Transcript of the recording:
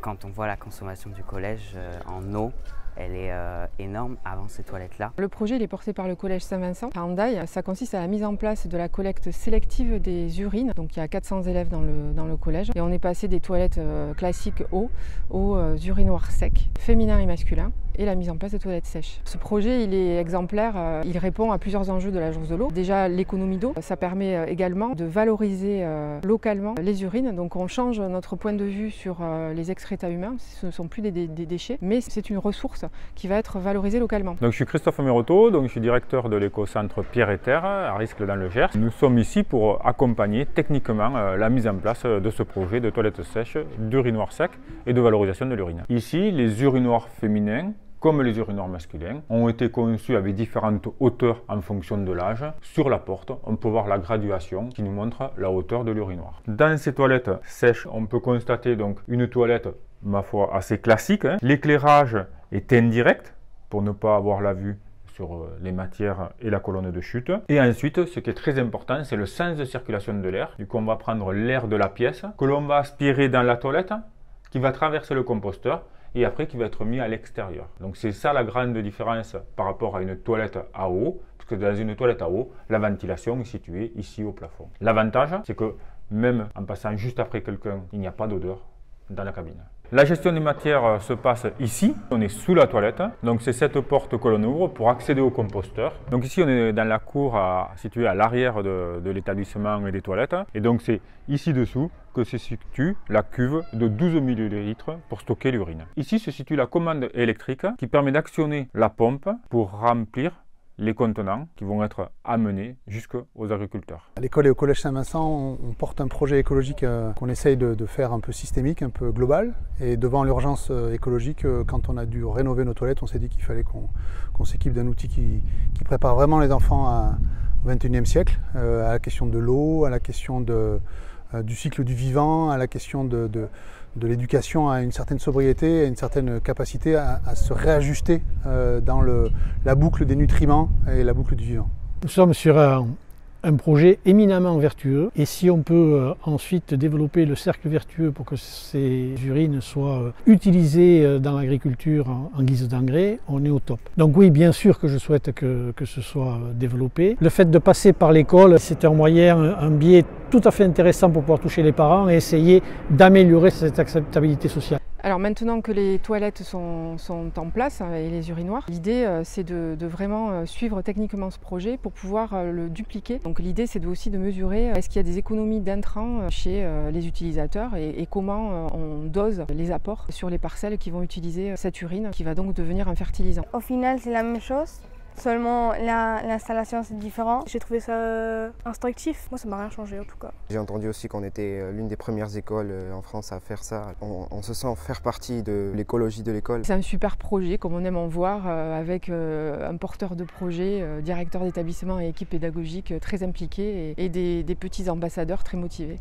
Quand on voit la consommation du collège en eau, elle est énorme avant ces toilettes-là. Le projet il est porté par le collège Saint-Vincent à Hendaye. Ça consiste à la mise en place de la collecte sélective des urines. Donc il y a 400 élèves dans le collège. Et on est passé des toilettes classiques eau aux urinoirs secs, féminins et masculins, et la mise en place de toilettes sèches. Ce projet il est exemplaire, il répond à plusieurs enjeux de l'agence de l'eau. Déjà l'économie d'eau, ça permet également de valoriser localement les urines. Donc on change notre point de vue sur les excréta humains, ce ne sont plus des déchets, mais c'est une ressource qui va être valorisée localement. Donc, je suis Christophe Meroto, je suis directeur de l'éco-centre Pierre et Terre à Riscle dans le Gers. Nous sommes ici pour accompagner techniquement la mise en place de ce projet de toilettes sèches, d'urinoirs secs et de valorisation de l'urine. Ici, les urinoirs féminins comme les urinoirs masculins, ont été conçus avec différentes hauteurs en fonction de l'âge. Sur la porte, on peut voir la graduation qui nous montre la hauteur de l'urinoir. Dans ces toilettes sèches, on peut constater donc une toilette, ma foi, assez classique. L'éclairage est indirect pour ne pas avoir la vue sur les matières et la colonne de chute. Et ensuite, ce qui est très important, c'est le sens de circulation de l'air. Du coup, on va prendre l'air de la pièce que l'on va aspirer dans la toilette, qui va traverser le composteur et après qui va être mis à l'extérieur. Donc c'est ça la grande différence par rapport à une toilette à eau, parce que dans une toilette à eau, la ventilation est située ici au plafond. L'avantage, c'est que même en passant juste après quelqu'un, il n'y a pas d'odeur dans la cabine. La gestion des matières se passe ici, on est sous la toilette, donc c'est cette porte que l'on ouvre pour accéder au composteur. Donc ici on est dans la cour située à l'arrière de l'établissement et des toilettes, et donc c'est ici dessous que se situe la cuve de 12 ml pour stocker l'urine. Ici se situe la commande électrique qui permet d'actionner la pompe pour remplir les contenants qui vont être amenés jusqu'aux agriculteurs. À l'école et au collège Saint-Vincent, on porte un projet écologique qu'on essaye de faire un peu systémique, un peu global. Et devant l'urgence écologique, quand on a dû rénover nos toilettes, on s'est dit qu'il fallait qu'on s'équipe d'un outil qui prépare vraiment les enfants au XXIe siècle, à la question de l'eau, à la question du cycle du vivant, à la question de l'éducation à une certaine sobriété, à une certaine capacité à se réajuster dans la boucle des nutriments et la boucle du vivant. Nous sommes sur un projet éminemment vertueux et si on peut ensuite développer le cercle vertueux pour que ces urines soient utilisées dans l'agriculture en guise d'engrais, on est au top. Donc oui, bien sûr que je souhaite que ce soit développé. Le fait de passer par l'école, c'est un moyen, un biais tout à fait intéressant pour pouvoir toucher les parents et essayer d'améliorer cette acceptabilité sociale. Alors maintenant que les toilettes sont en place et les urinoirs, l'idée c'est de vraiment suivre techniquement ce projet pour pouvoir le dupliquer. Donc l'idée c'est aussi de mesurer est-ce qu'il y a des économies d'intrants chez les utilisateurs et comment on dose les apports sur les parcelles qui vont utiliser cette urine qui va donc devenir un fertilisant. Au final c'est la même chose. Seulement l'installation c'est différent. J'ai trouvé ça instructif. Moi ça m'a rien changé en tout cas. J'ai entendu aussi qu'on était l'une des premières écoles en France à faire ça. On se sent faire partie de l'écologie de l'école. C'est un super projet comme on aime en voir avec un porteur de projet, directeur d'établissement et équipe pédagogique très impliquée et des petits ambassadeurs très motivés.